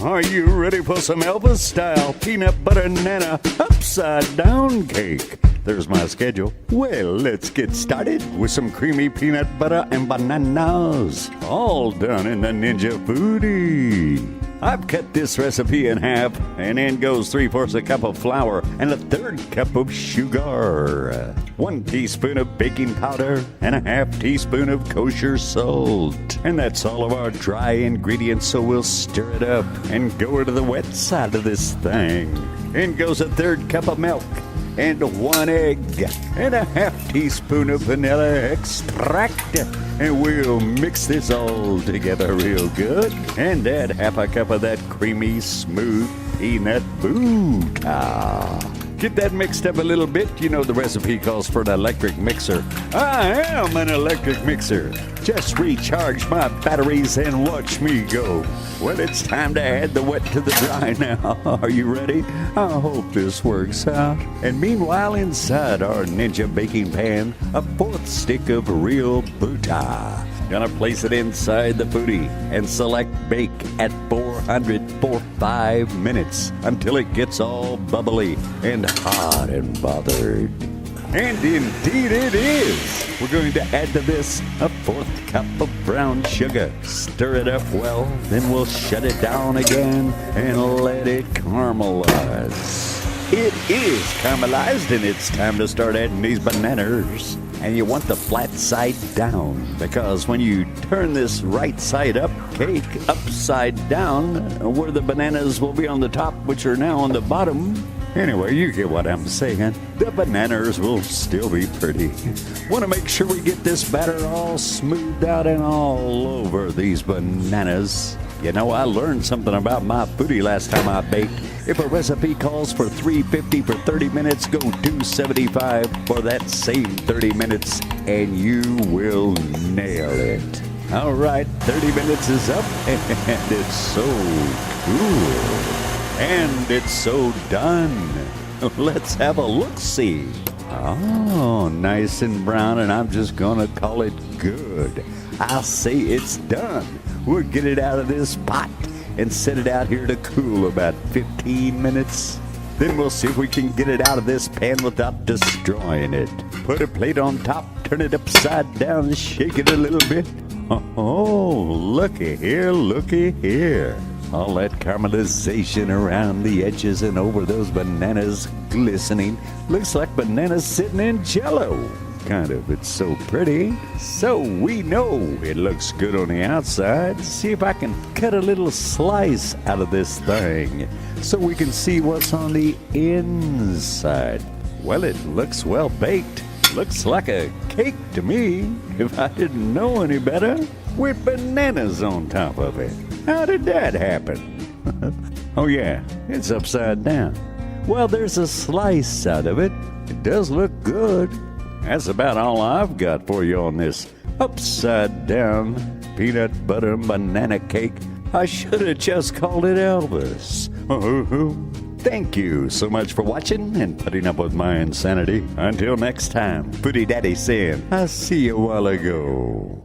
Are you ready for some Elvis-style peanut butter nana upside-down cake? There's my schedule. Well, let's get started with some creamy peanut butter and bananas. All done in the Ninja Foodi. I've cut this recipe in half, and in goes 3/4 cup of flour and a 1/3 cup of sugar, 1 teaspoon of baking powder, and a 1/2 teaspoon of kosher salt. And that's all of our dry ingredients, so we'll stir it up and go to the wet side of this thing. In goes a 1/3 cup of milk, and 1 egg, and a 1/2 teaspoon of vanilla extract. And we'll mix this all together real good. And add 1/2 cup of that creamy, smooth peanut butter. Get that mixed up a little bit. You know the recipe calls for an electric mixer. I am an electric mixer. Just recharge my batteries and watch me go. Well, it's time to add the wet to the dry now. Are you ready? I hope this works out. And meanwhile, inside our Ninja baking pan, a 1/4 stick of real butter. Gonna place it inside the Foodi and select bake at 400 for 5 minutes until it gets all bubbly and hot and bothered. And indeed it is. We're going to add to this a 1/4 cup of brown sugar. Stir it up well, then we'll shut it down again and let it caramelize. It is caramelized, and it's time to start adding these bananas. And you want the flat side down, because when you turn this right side up cake upside down, where the bananas will be on the top, which are now on the bottom. Anyway, you get what I'm saying. The bananas will still be pretty. Want to make sure we get this batter all smoothed out and all over these bananas. You know, I learned something about my Foodi last time I baked. If a recipe calls for 350 for 30 minutes, go 275 for that same 30 minutes, and you will nail it. All right, 30 minutes is up, and it's so cool. And it's so done. Let's have a look-see. Oh, nice and brown, and I'm just gonna call it good. I'll say it's done. We'll get it out of this pot and set it out here to cool about 15 minutes. Then we'll see if we can get it out of this pan without destroying it. Put a plate on top, turn it upside down, shake it a little bit. Oh, looky here, looky here. All that caramelization around the edges and over those bananas glistening. Looks like bananas sitting in Jell-O. Kind of. It's so pretty. So we know it looks good on the outside. See if I can cut a little slice out of this thing so we can see what's on the inside. Well, it looks well baked. Looks like a cake to me, if I didn't know any better, with bananas on top of it. How did that happen? Oh yeah, it's upside down. Well, there's a slice out of it. It does look good. That's about all I've got for you on this upside down peanut butter and banana cake. I should have just called it Elvis. Thank you so much for watching and putting up with my insanity. Until next time, Foodi Daddy saying, I see you a while ago.